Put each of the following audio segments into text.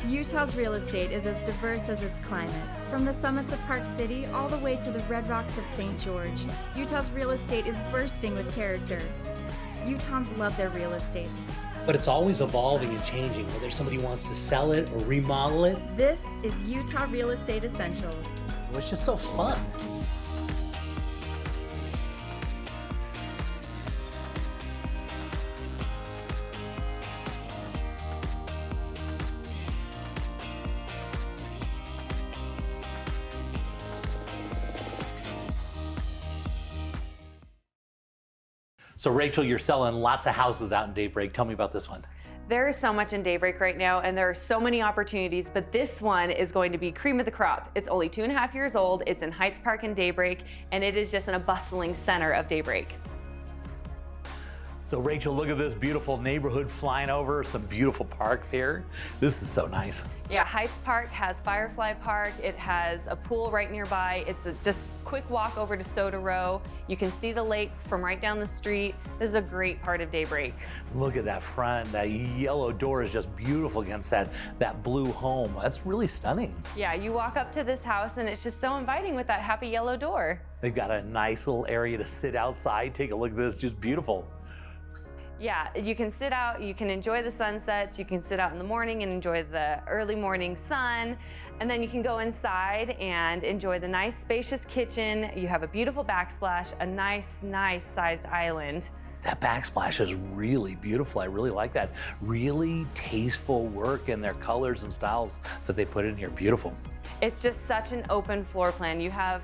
Utah's real estate is as diverse as its climates, from the summits of Park City all the way to the red rocks of St. George. Utah's real estate is bursting with character. Utahns love their real estate. But it's always evolving and changing, whether somebody wants to sell it or remodel it. This is Utah Real Estate Essentials. It's just so fun. So Rachel, you're selling lots of houses out in Daybreak. Tell me about this one. There is so much in Daybreak right now, and there are so many opportunities, but this one is going to be cream of the crop. It's only 2.5 years old, it's in Heights Park in Daybreak, and it is just in a bustling center of Daybreak. So Rachel, look at this beautiful neighborhood flying over, some beautiful parks here. This is so nice. Yeah, Heights Park has Firefly Park. It has a pool right nearby. It's a just quick walk over to Soda Row. You can see the lake from right down the street. This is a great part of Daybreak. Look at that front. That yellow door is just beautiful against that blue home. That's really stunning. Yeah, you walk up to this house and it's just so inviting with that happy yellow door. They've got a nice little area to sit outside. Take a look at this, just beautiful. Yeah, you can sit out, you can enjoy the sunsets, you can sit out in the morning and enjoy the early morning sun, and then you can go inside and enjoy the nice spacious kitchen. You have a beautiful backsplash, a nice sized island. That backsplash is really beautiful. I really like that. Really tasteful work in their colors and styles that they put in here. Beautiful. It's just such an open floor plan. You have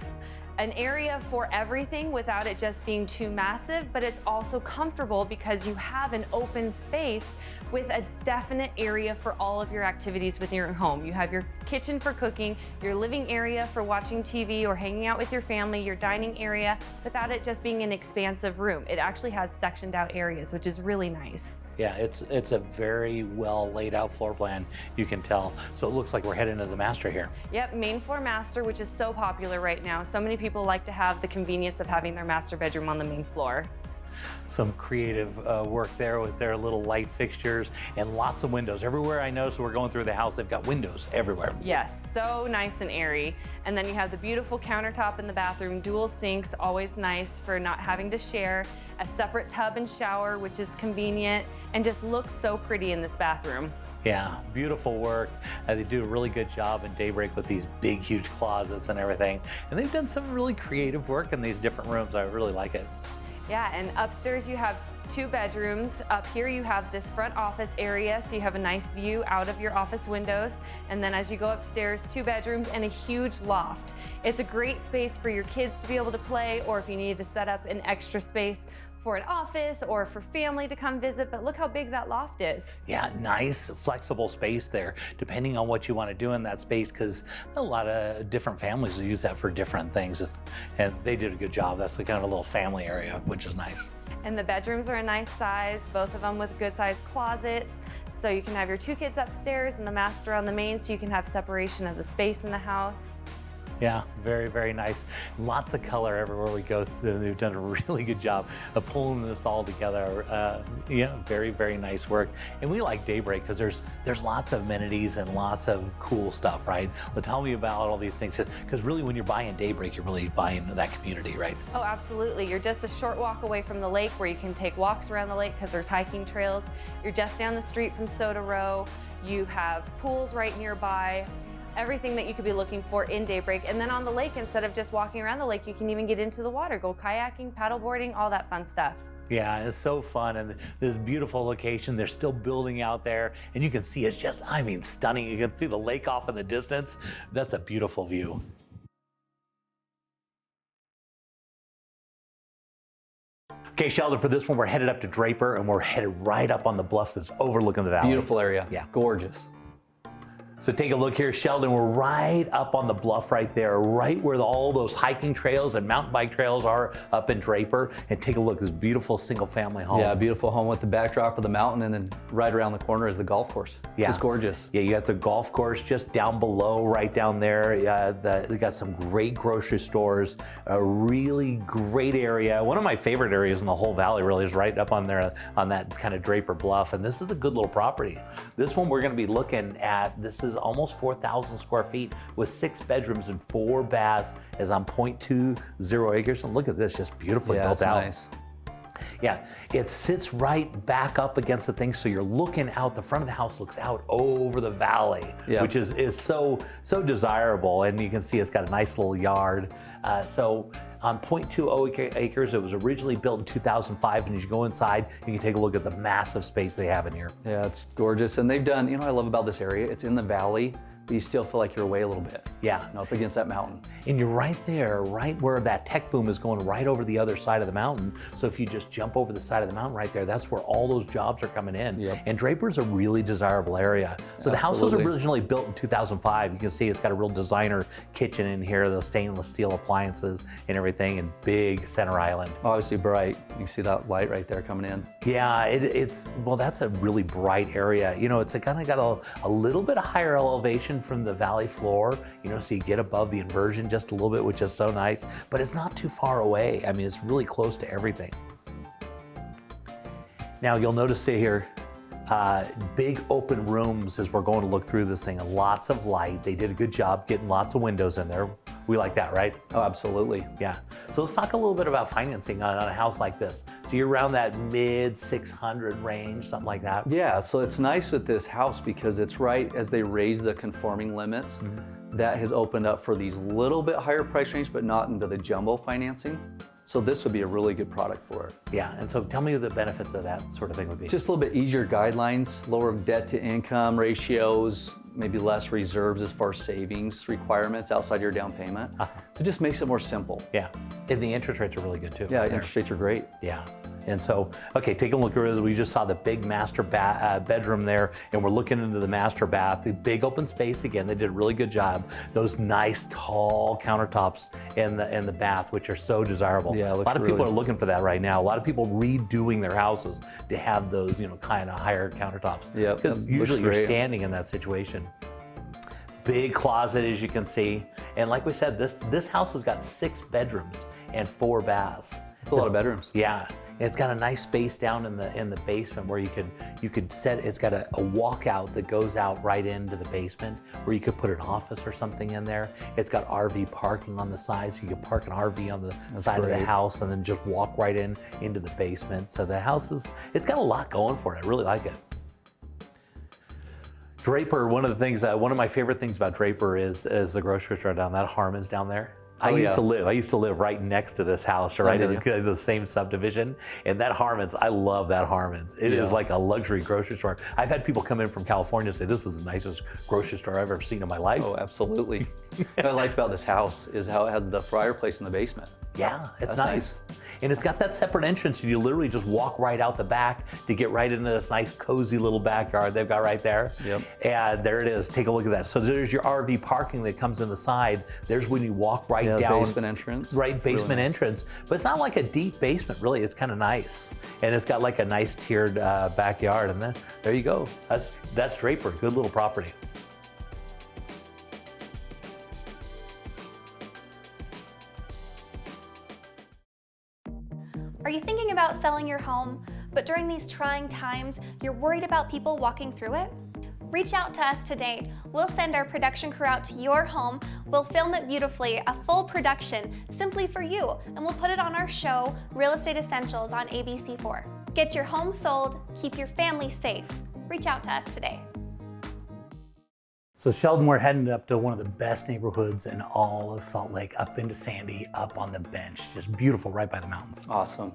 an area for everything without it just being too massive, but it's also comfortable because you have an open space with a definite area for all of your activities within your home. You have your kitchen for cooking, your living area for watching TV or hanging out with your family, your dining area, without it just being an expansive room. It actually has sectioned out areas, which is really nice. Yeah, it's a very well laid out floor plan, you can tell. So it looks like we're heading to the master here. Yep, main floor master, which is so popular right now. So many people like to have the convenience of having their master bedroom on the main floor. Some creative work there with their little light fixtures and lots of windows. Everywhere I notice we're going through the house, they've got windows everywhere. Yes, so nice and airy. And then you have the beautiful countertop in the bathroom, dual sinks, always nice for not having to share, a separate tub and shower, which is convenient and just looks so pretty in this bathroom. Yeah, beautiful work. They do a really good job in Daybreak with these big, huge closets and everything. And they've done some really creative work in these different rooms. I really like it. Yeah, and upstairs you have 2 bedrooms. Up here you have this front office area, so you have a nice view out of your office windows. And then as you go upstairs, 2 bedrooms and a huge loft. It's a great space for your kids to be able to play, or if you need to set up an extra space for an office or for family to come visit, but look how big that loft is. Yeah, nice flexible space there, depending on what you want to do in that space, because a lot of different families will use that for different things, and they did a good job. That's the kind of a little family area, which is nice. And the bedrooms are a nice size, both of them with good sized closets. So you can have your 2 kids upstairs and the master on the main, so you can have separation of the space in the house. Yeah, very, very nice. Lots of color everywhere we go through. They've done a really good job of pulling this all together. Yeah, very, very nice work. And we like Daybreak because there's lots of amenities and lots of cool stuff, right? Well, tell me about all these things, because really when you're buying Daybreak, you're really buying that community, right? Oh, absolutely. You're just a short walk away from the lake where you can take walks around the lake because there's hiking trails. You're just down the street from Soda Row. You have pools right nearby. Everything that you could be looking for in Daybreak. And then on the lake, instead of just walking around the lake, you can even get into the water, go kayaking, paddleboarding, all that fun stuff. Yeah, it's so fun, and this beautiful location. They're still building out there, and you can see it's just, I mean, stunning. You can see the lake off in the distance. That's a beautiful view. Okay, Sheldon, for this one, we're headed up to Draper, and we're headed right up on the bluff that's overlooking the valley. Beautiful area. Yeah. Gorgeous. So take a look here, Sheldon. We're right up on the bluff right there, right where all those hiking trails and mountain bike trails are up in Draper. And take a look, this beautiful single family home. Yeah, beautiful home with the backdrop of the mountain, and then right around the corner is the golf course. Yeah. It's gorgeous. Yeah, you got the golf course just down below, right down there. They got some great grocery stores, a really great area. One of my favorite areas in the whole valley really is right up on there on that kind of Draper bluff. And this is a good little property. This one we're gonna be looking at, this is almost 4,000 square feet with 6 bedrooms and 4 baths, is on 0.20 acres. And look at this, just beautifully built it's out. nice. Yeah, it sits right back up against the thing, so you're looking out. The front of the house looks out over the valley, which is so desirable. And you can see it's got a nice little yard. So on 0.20 acres, it was originally built in 2005. And as you go inside, you can take a look at the massive space they have in here. Yeah, it's gorgeous. And they've done, what I love about this area, it's in the valley, but you still feel like you're away a little bit. Yeah. Up against that mountain. And you're right there, right where that tech boom is going, right over the other side of the mountain. So if you just jump over the side of the mountain right there, that's where all those jobs are coming in. Yep. And Draper's a really desirable area. So the house was originally built in 2005. You can see it's got a real designer kitchen in here, those stainless steel appliances and everything, and big center island. Obviously bright. You can see that light right there coming in. Yeah, well, that's a really bright area. It's kind of got a little bit of higher elevation from the valley floor, so you get above the inversion just a little bit, which is so nice, but it's not too far away. I mean, it's really close to everything. Now you'll notice here, big open rooms as we're going to look through this thing, and lots of light. They did a good job getting lots of windows in there. We like that, right? Oh, absolutely. Yeah. So let's talk a little bit about financing on a house like this. So you're around that mid 600 range, something like that. Yeah, so it's nice with this house because it's right as they raise the conforming limits. That has opened up for these little bit higher price range, but not into the jumbo financing. So this would be a really good product for it. Yeah, and so tell me what the benefits of that sort of thing would be. Just a little bit easier guidelines, lower debt to income ratios, maybe less reserves as far as savings requirements outside your down payment. So it just makes it more simple. Yeah, and the interest rates are really good too. Yeah, right there. interest rates are great. Yeah. And so, okay, take a look at it. We just saw the big master bedroom there, and we're looking into the master bath. The big open space again. They did a really good job. Those nice tall countertops in the bath, which are so desirable. Yeah, it looks a lot of people really- are looking for that right now. A lot of people redoing their houses to have those, kind of higher countertops. Yeah, because that looks usually you're great. standing in that situation. Big closet, as you can see, and like we said, this house has got 6 bedrooms and 4 baths. It's a lot of bedrooms. Yeah, and it's got a nice space down in the basement where you could set. It's got a walkout that goes out right into the basement where you could put an office or something in there. It's got RV parking on the side, so you could park an RV on the side of the great. house and then just walk right into the basement. So the house it's got a lot going for it. I really like it. Draper, one of my favorite things about Draper is the grocery store down that Harmon's down there. I used to live right next to this house, right in the same subdivision. And that Harmon's, I love that Harmon's. It is like a luxury grocery store. I've had people come in from California and say, this is the nicest grocery store I've ever seen in my life. Oh, absolutely. What I like about this house is how it has the fireplace in the basement. Yeah, it's That's nice. And it's got that separate entrance. You literally just walk right out the back to get right into this nice, cozy little backyard they've got right there. Yep. And there it is. Take a look at that. So there's your RV parking that comes in the side. There's when you walk right down. Basement entrance. Right, basement Really nice. entrance. But it's not like a deep basement, really. It's kind of nice. And it's got like a nice tiered backyard. And then there you go. That's Draper. Good little property. Are you thinking about selling your home, but during these trying times, you're worried about people walking through it? Reach out to us today. We'll send our production crew out to your home. We'll film it beautifully, a full production, simply for you, and we'll put it on our show, Real Estate Essentials on ABC4. Get your home sold, keep your family safe. Reach out to us today. So Sheldon, we're heading up to one of the best neighborhoods in all of Salt Lake, up into Sandy, up on the bench. Just beautiful, right by the mountains. Awesome.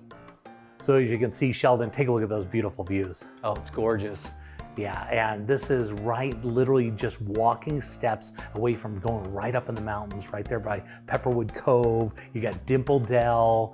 So as you can see, Sheldon, take a look at those beautiful views. Oh, it's gorgeous. Yeah, and this is literally just walking steps away from going right up in the mountains, right there by Pepperwood Cove. You got Dimple Dell,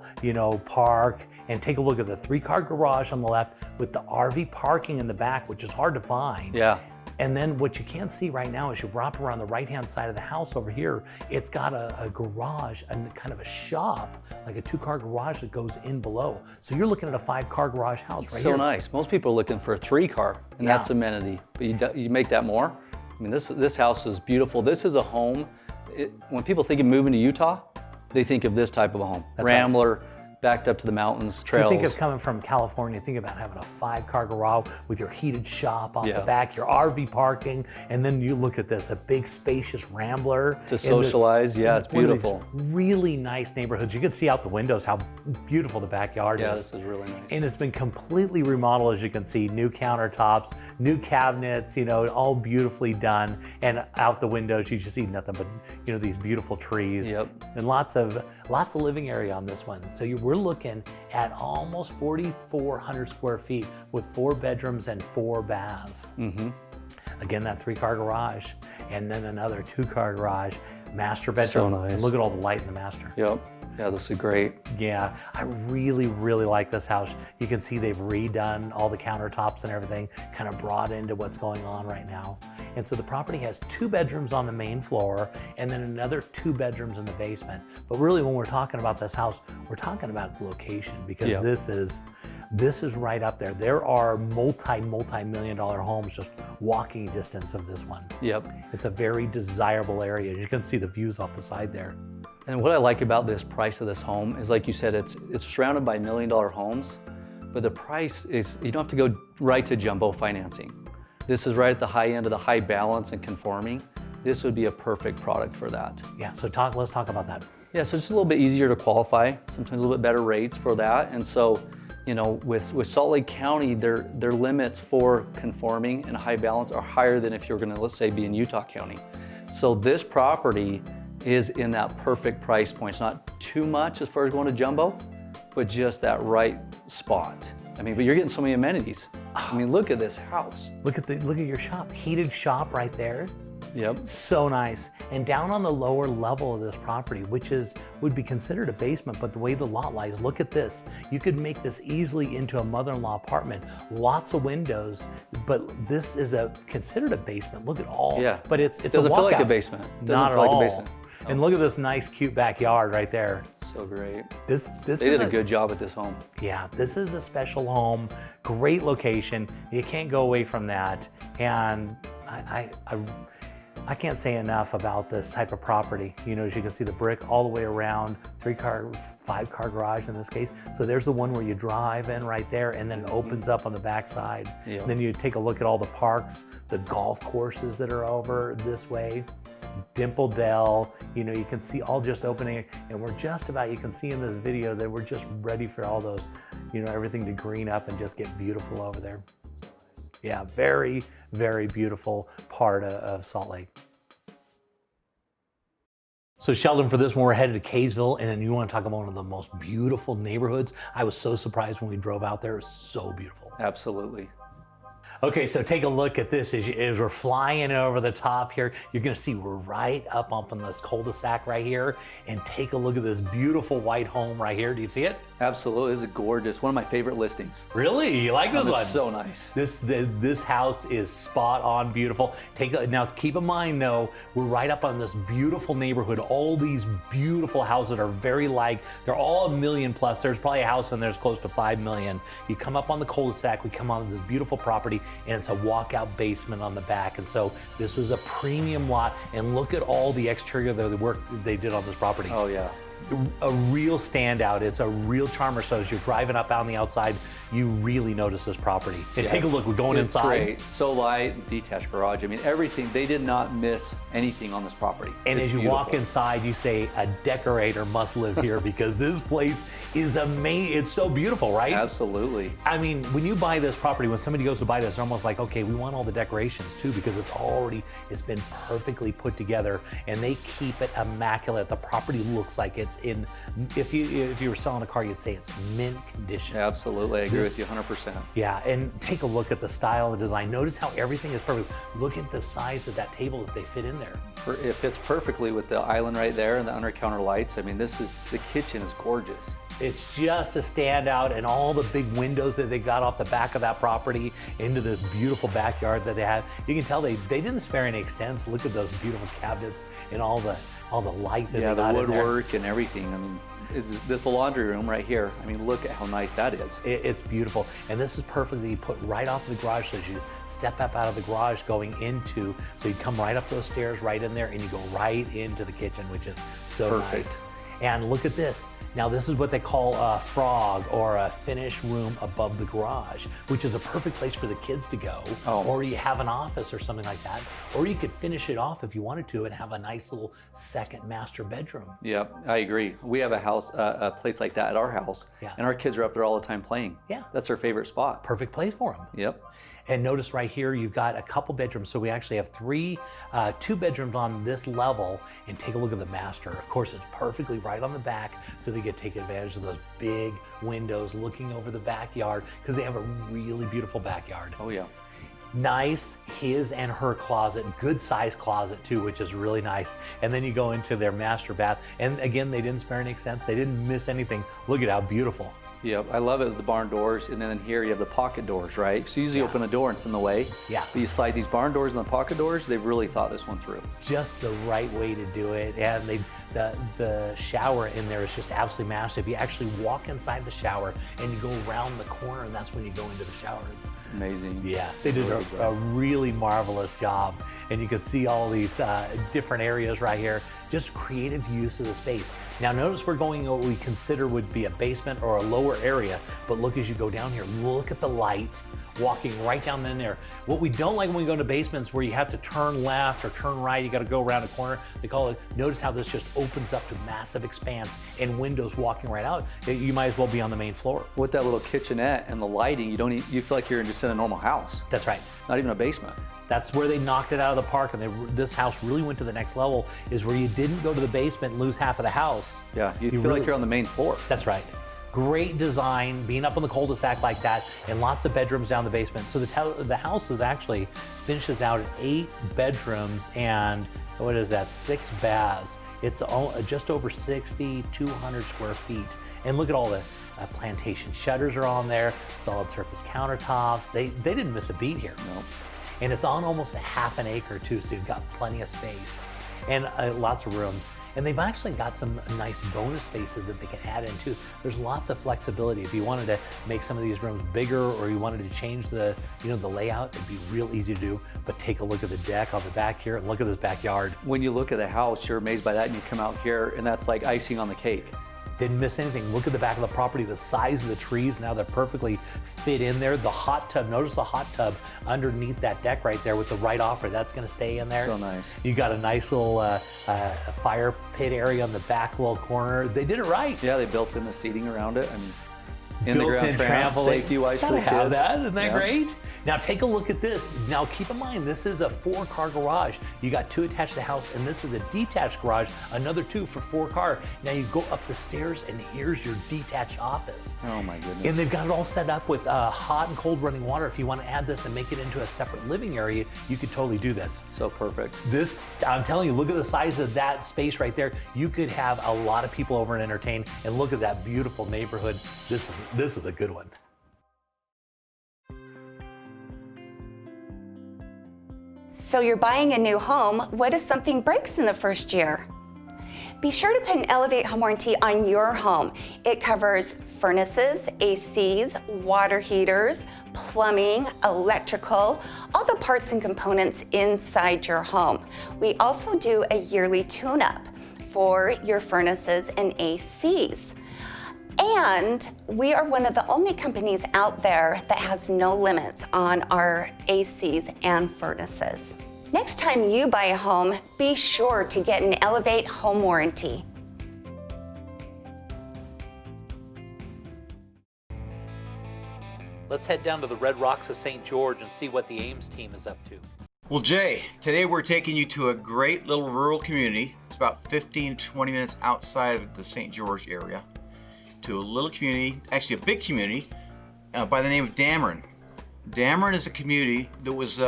park, and take a look at the 3-car garage on the left with the RV parking in the back, which is hard to find. Yeah. And then what you can't see right now is you wrap around the right-hand side of the house over here, it's got a garage and kind of a shop, like a 2-car garage that goes in below. So you're looking at a 5-car garage house right So here. nice. Most people are looking for a 3-car, and Yeah. that's amenity. But you make that more. I mean, this house is beautiful. This is a home. When people think of moving to Utah, they think of this type of a home. That's right. Rambler, backed up to the mountains, So trails. think of coming from California, think about having a 5-car garage with your heated shop on the Yeah. back, your RV parking, and then you look at this, a big spacious Rambler. To in this- socialize, yeah, it's one of these beautiful. really nice neighborhoods. You can see out the windows how beautiful the backyard Yeah, is. this is really nice. And it's been completely remodeled, as you can see, new countertops, new cabinets, you know, all beautifully done. And out the windows, you just see nothing but, you know, these beautiful trees. Yep. And lots of living area on this one. So we're looking at almost 4,400 square feet with 4 bedrooms and 4 baths. Again, that 3-car garage, and then another 2-car garage, master bedroom. nice. And look at all the light in the master. Yep. Yeah, this is great. Yeah, I really, really like this house. You can see they've redone all the countertops and everything, kind of brought into what's going on right now. And so the property has 2 bedrooms on the main floor and then another 2 bedrooms in the basement. But really, when we're talking about this house, we're talking about its location, because Yeah. this is right up there. There are multi-million dollar homes just walking distance of this one. Yep. It's a very desirable area. You can see the views off the side there. And what I like about this price of this home is, like you said, it's surrounded by $1 million homes, but the price is, you don't have to go right to jumbo financing. This is right at the high end of the high balance and conforming. This would be a perfect product for that. Yeah, so let's talk about that. Yeah, so it's just a little bit easier to qualify, sometimes a little bit better rates for that. And so, you know, with Salt Lake County, their limits for conforming and high balance are higher than if you're gonna, let's say, be in Utah County. So this property is in that perfect price point. It's not too much as far as going to jumbo, but just that right spot. I mean, but you're getting so many amenities. I mean, look at this house. Look at your shop, heated shop right there. Yep. So nice. And down on the lower level of this property, which would be considered a basement, but the way the lot lies, look at this. You could make this easily into a mother-in-law apartment. Lots of windows, but this is considered a basement. Look at all. Yeah. But it's Doesn't a feel like a walkout. basement. Doesn't Not feel at like all. a basement. And look at this nice, cute backyard right there. So great. This They is did a good job at this home. Yeah, this is a special home, great location. You can't go away from that. And I can't say enough about this type of property. You know, as you can see the brick all the way around, 3-car, 5-car garage in this case. So there's the one where you drive in right there, and then it opens up on the backside. Yep. Then you take a look at all the parks, the golf courses that are over this way. Dimple Dell, you know, you can see all just opening, and we're just about, you can see in this video that we're just ready for all those, you know, everything to green up and just get beautiful over there. Yeah, very, very beautiful part of Salt Lake. So Sheldon, for this one, we're headed to Kaysville, and you want to talk about one of the most beautiful neighborhoods. I was so surprised when we drove out there. It was so beautiful. Absolutely. Okay, so take a look at this. As we're flying over the top here, you're gonna see we're right up on this cul-de-sac right here, and take a look at this beautiful white home right here. Do you see it? Absolutely. This is gorgeous. One of my favorite listings. Really? You like this This one? is so nice. This house is spot on beautiful. Now keep in mind though, we're right up on this beautiful neighborhood. All these beautiful houses are very they're all $1 million plus. There's probably a house in there's close to $5 million. You come up on the cul-de-sac, we come on this beautiful property, and it's a walkout basement on the back. And so this was a premium lot, and look at all the exterior, the work they did on this property. Oh yeah. A real standout. It's a real charmer. So as you're driving up out on the outside, you really notice this property. And Yeah. take a look. We're going It's inside. Great. So light, detached garage. I mean, everything. They did not miss anything on this property. And It's as you beautiful. walk inside, you say, a decorator must live here, because this place is amazing. It's so beautiful, right? Absolutely. I mean, when you buy this property, when somebody goes to buy this, they're almost like, okay, we want all the decorations too, because it's been perfectly put together, and they keep it immaculate. The property looks like it's in, if you were selling a car, you'd say it's mint condition. Absolutely. I agree This- with you 100%. Yeah, and take a look at the style and design. Notice how everything is perfect. Look at the size of that table that they fit in there. It fits perfectly with the island right there and the under counter lights. I mean, the kitchen is gorgeous. It's just a standout, and all the big windows that they got off the back of that property into this beautiful backyard that they had. You can tell they didn't spare any extents. Look at those beautiful cabinets and all the light that Yeah, they the got in there. woodwork and everything. I mean, this is the laundry room right here. I mean, look at how nice that is. It's beautiful, and this is perfectly put right off the garage. So as you step up out of the garage going into, so you come right up those stairs right in there, and you go right into the kitchen, which is so Perfect. nice. And look at this. Now this is what they call a frog, or a finished room above the garage, which is a perfect place for the kids to go. Or you have an office or something like that. Or you could finish it off if you wanted to and have a nice little second master bedroom. Yep, I agree. We have a place like that at our house, and our kids are up there all the time playing. Yeah. That's their favorite spot. Perfect place for them. Yep. And notice right here, you've got a couple bedrooms. So we actually have two bedrooms on this level, and take a look at the master. Of course, it's perfectly right on the back, so they get to take advantage of those big windows looking over the backyard, because they have a really beautiful backyard. Oh yeah. Nice his and her closet, good size closet too, which is really nice. And then you go into their master bath, and again, they didn't spare any expense. They didn't miss anything. Look at how beautiful. Yep, I love it, the barn doors, and then here you have the pocket doors, right? So you usually open a door and it's in the way. Yeah. But you slide these barn doors and the pocket doors, they've really thought this one through. Just the right way to do it. And the shower in there is just absolutely massive. You actually walk inside the shower and you go around the corner, and that's when you go into the shower. It's amazing. Yeah, they did a really marvelous job. And you can see all these different areas right here. Just creative use of the space. Now notice we're going what we consider would be a basement or a lower area, but look as you go down here, look at the light walking right down in there. What we don't like when we go into basements where you have to turn left or turn right, you gotta go around a corner, they call it, notice how this just opens up to massive expanse and windows walking right out. You might as well be on the main floor. With that little kitchenette and the lighting, you feel like you're just in a normal house. That's right. Not even a basement. That's where they knocked it out of the park, and this house really went to the next level, is where you didn't go to the basement and lose half of the house. Yeah, you feel like you're on the main floor. That's right. Great design, being up on the cul-de-sac like that, and lots of bedrooms down the basement. So the house is actually finishes out at 8 bedrooms and, what is that, 6 baths. It's just over 200 square feet. And look at all the plantation shutters are on there, solid surface countertops. They didn't miss a beat here. Nope. And it's on almost a half an acre too, so you've got plenty of space and lots of rooms. And they've actually got some nice bonus spaces that they can add in too. There's lots of flexibility. If you wanted to make some of these rooms bigger, or you wanted to change the layout, it'd be real easy to do. But take a look at the deck on the back here and look at this backyard. When you look at the house, you're amazed by that, and you come out here and that's like icing on the cake. Didn't miss anything. Look at the back of the property, the size of the trees, now they're perfectly fit in there. The hot tub, notice the hot tub underneath that deck right there with the right offer, that's gonna stay in there. So nice. You got a nice little fire pit area on the back little corner. They did it right. Yeah, they built in the seating around it, and in the ground trampoline, safety-wise for the Gotta have kids. that, isn't that great? Now take a look at this. Now keep in mind, this is a 4-car garage. You got 2 attached to the house, and this is a detached garage, another 2 for 4-car. Now you go up the stairs, and here's your detached office. Oh my goodness. And they've got it all set up with hot and cold running water. If you want to add this and make it into a separate living area, you could totally do this. So perfect. This, I'm telling you, look at the size of that space right there. You could have a lot of people over and entertain, and look at that beautiful neighborhood. This is a good one. So you're buying a new home. What if something breaks in the first year? Be sure to put an Elevate home warranty on your home. It covers furnaces, ACs, water heaters, plumbing, electrical, all the parts and components inside your home. We also do a yearly tune-up for your furnaces and ACs. And we are one of the only companies out there that has no limits on our ACs and furnaces. Next time you buy a home, be sure to get an Elevate home warranty. Let's head down to the Red Rocks of St. George and see what the Ames team is up to. Well, Jay, today we're taking you to a great little rural community. It's about 15 to 20 minutes outside of the St. George area, to a little community, actually a big community, by the name of Dameron. Dameron is a community that was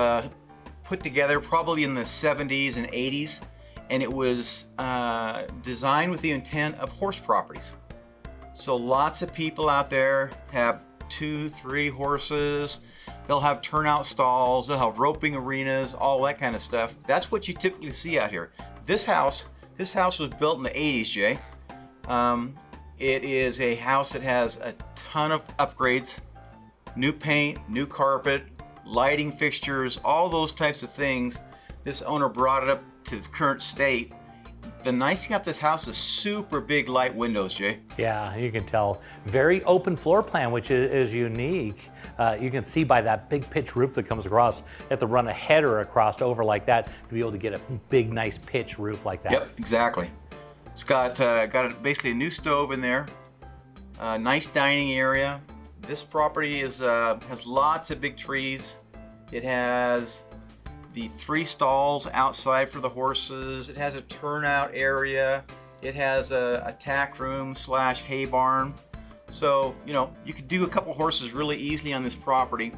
put together probably in the 70s and 80s, and it was designed with the intent of horse properties. So lots of people out there have 2, 3 horses. They'll have turnout stalls, they'll have roping arenas, all that kind of stuff. That's what you typically see out here. This house was built in the 80s, Jay. It is a house that has a ton of upgrades, new paint, new carpet, lighting fixtures, all those types of things. This owner brought it up to the current state. The nice thing about this house is super big light windows, Jay. Yeah, you can tell. Very open floor plan, which is unique. You can see by that big pitch roof that comes across. You have to run a header across over like that to be able to get a big, nice pitch roof like that. Yep, exactly. It's got basically a new stove in there. Nice dining area. This property has lots of big trees. It has the 3 stalls outside for the horses. It has a turnout area. It has a tack room / hay barn. So, you know, you could do a couple horses really easily on this property.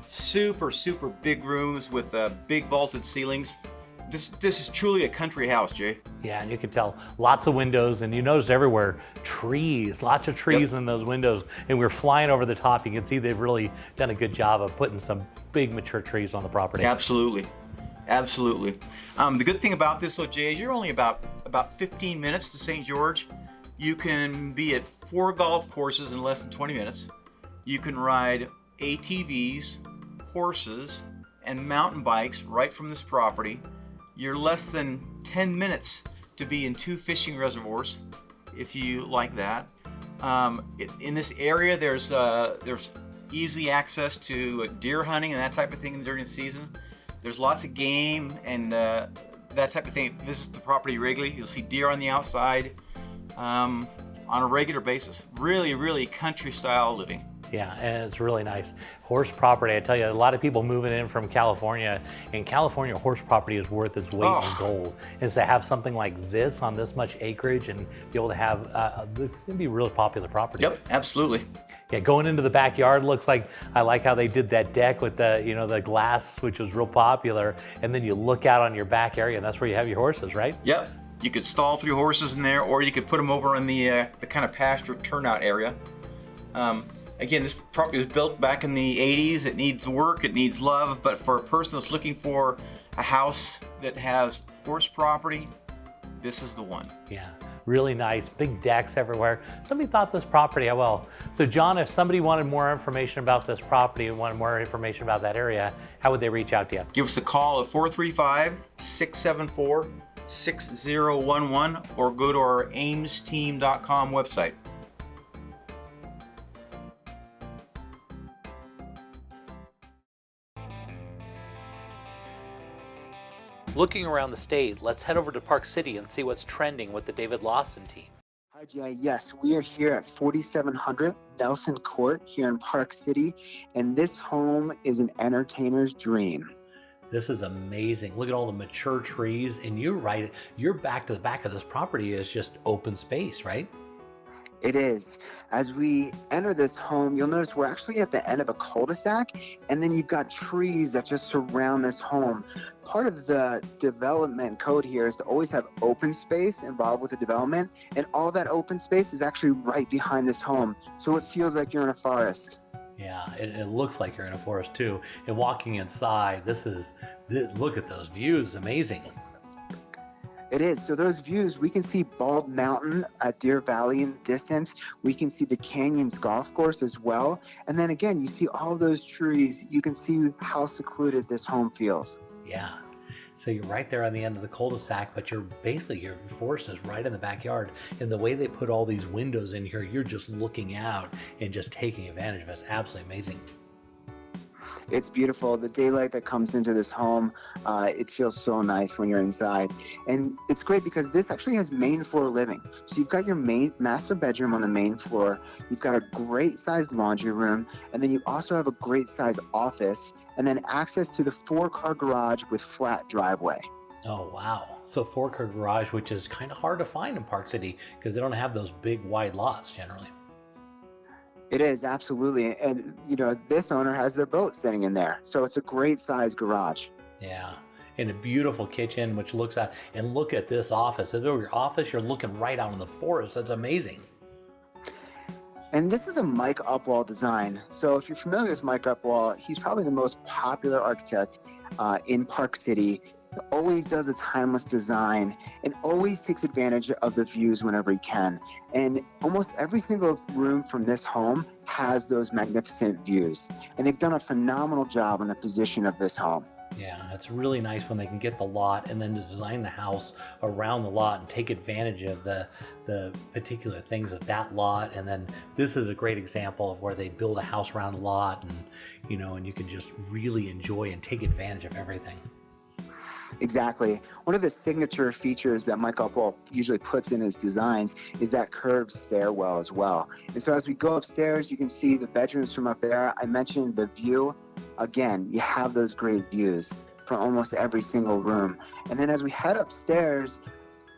Super, super big rooms with big vaulted ceilings. This is truly a country house, Jay. Yeah, and you can tell lots of windows, and you notice everywhere trees, lots of trees in those windows. And we're flying over the top. You can see they've really done a good job of putting some big mature trees on the property. Absolutely, absolutely. The good thing about this, though, Jay, is you're only about 15 minutes to St. George. You can be at 4 golf courses in less than 20 minutes. You can ride ATVs, horses, and mountain bikes right from this property. You're less than 10 minutes to be in 2 fishing reservoirs, if you like that. In this area, there's easy access to deer hunting and that type of thing during the season. There's lots of game and that type of thing. Visit the property regularly. You'll see deer on the outside on a regular basis. Really, really country style living. Yeah, and it's really nice. Horse property, I tell you, a lot of people moving in from California. In California, horse property is worth its weight in gold. And to have something like this on this much acreage and be able to have, it's going to be a really popular property. Yep, absolutely. Yeah, going into the backyard looks like, I like how they did that deck with the, you know, the glass, which was real popular. And then you look out on your back area, and that's where you have your horses, right? Yep. You could stall 3 horses in there, or you could put them over in the kind of pasture turnout area. Again, this property was built back in the 80s. It needs work, it needs love, but for a person that's looking for a house that has horse property, this is the one. Yeah, really nice, big decks everywhere. Somebody thought this property, well. So John, if somebody wanted more information about this property and wanted more information about that area, how would they reach out to you? Give us a call at 435-674-6011 or go to our aimsteam.com website. Looking around the state, let's head over to Park City and see what's trending with the David Lawson team. Hi, Jay. Yes, we are here at 4700 Nelson Court here in Park City, and this home is an entertainer's dream. This is amazing. Look at all the mature trees, and you're right, you're back to the back of this property is just open space, right? It is. As we enter this home, you'll notice we're actually at the end of a cul-de-sac, and then you've got trees that just surround this home. Part of the development code here is to always have open space involved with the development, and all that open space is actually right behind this home, so it feels like you're in a forest. Yeah, it looks like you're in a forest too. And walking inside, look at those views, amazing. It is. So those views, we can see Bald Mountain at Deer Valley in the distance. We can see the Canyons golf course as well. And then again, you see all those trees. You can see how secluded this home feels. Yeah. So you're right there on the end of the cul-de-sac, but your forest is right in the backyard. And the way they put all these windows in here, you're just looking out and just taking advantage of it. It's absolutely amazing. It's beautiful. The daylight that comes into this home, it feels so nice when you're inside. And it's great because this actually has main floor living. So you've got your main master bedroom on the main floor. You've got a great sized laundry room. And then you also have a great sized office. And then access to the 4-car garage with flat driveway. Oh, wow. So 4-car garage, which is kind of hard to find in Park City because they don't have those big wide lots generally. It is, absolutely. And, you know, this owner has their boat sitting in there. So it's a great size garage. Yeah. And a beautiful kitchen, which looks out, and look at this office. If over your office, you're looking right out in the forest. That's amazing. And this is a Mike Upwall design. So if you're familiar with Mike Upwall, he's probably the most popular architect in Park City. He always does a timeless design and always takes advantage of the views whenever he can. And almost every single room from this home has those magnificent views. And they've done a phenomenal job on the position of this home. Yeah, it's really nice when they can get the lot and then design the house around the lot and take advantage of the particular things of that lot. And then this is a great example of where they build a house around a lot, and and you can just really enjoy and take advantage of everything. Exactly. One of the signature features that Mike Upwell usually puts in his designs is that curved stairwell as well. And so as we go upstairs, you can see the bedrooms from up there. I mentioned the view. Again, you have those great views from almost every single room. And then as we head upstairs,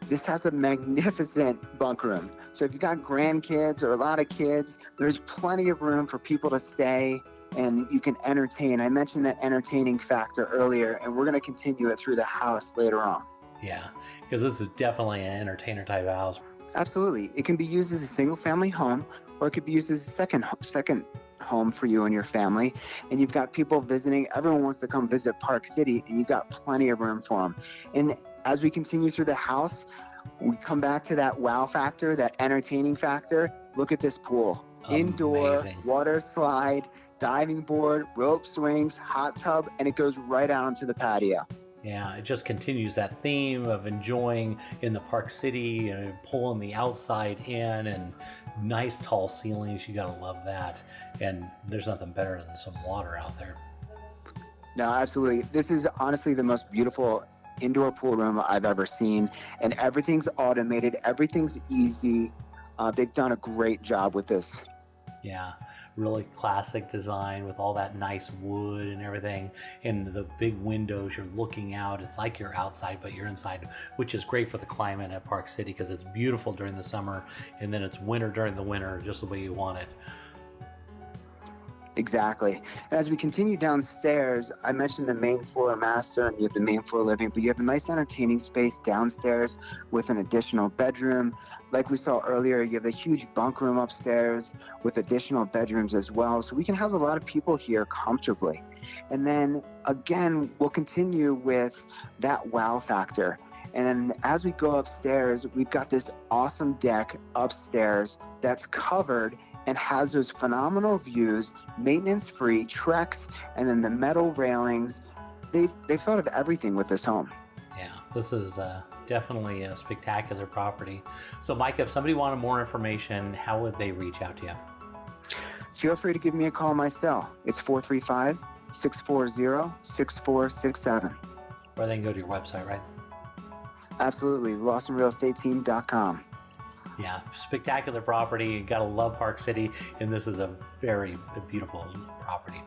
this has a magnificent bunk room. So if you've got grandkids or a lot of kids, there's plenty of room for people to stay and you can entertain. I mentioned that entertaining factor earlier, and we're going to continue it through the house later on. Yeah, because this is definitely an entertainer type of house. Absolutely. It can be used as a single family home, or it could be used as a second home for you and your family. And you've got people visiting. Everyone wants to come visit Park City, and you've got plenty of room for them. And as we continue through the house, we come back to that wow factor, that entertaining factor. Look at this pool. Indoor, Amazing. water slide, diving board, rope swings, hot tub, and it goes right out onto the patio. Yeah, it just continues that theme of enjoying in the Park City and pulling the outside in, and nice tall ceilings. You gotta love that. And there's nothing better than some water out there. No, absolutely. This is honestly the most beautiful indoor pool room I've ever seen, and everything's automated, everything's easy. They've done a great job with this. Yeah, really classic design with all that nice wood and everything, and the big windows. You're looking out. It's like you're outside, but you're inside, which is great for the climate at Park City because it's beautiful during the summer, and then it's winter during the winter, just the way you want it. Exactly. And as we continue downstairs, I mentioned the main floor master, and you have the main floor living, but you have a nice entertaining space downstairs with an additional bedroom. Like we saw earlier, you have a huge bunk room upstairs with additional bedrooms as well. So we can house a lot of people here comfortably. And then again, we'll continue with that wow factor. And as we go upstairs, we've got this awesome deck upstairs that's covered and has those phenomenal views, maintenance-free treks, and then the metal railings. They've thought of everything with this home. Yeah, this is definitely a spectacular property. So Mike, if somebody wanted more information, how would they reach out to you? Feel free to give me a call on my cell. It's 435-640-6467. Or they can go to your website, right? Absolutely, LawsonRealEstateTeam.com. Yeah, spectacular property. You gotta love Park City, and this is a very beautiful property.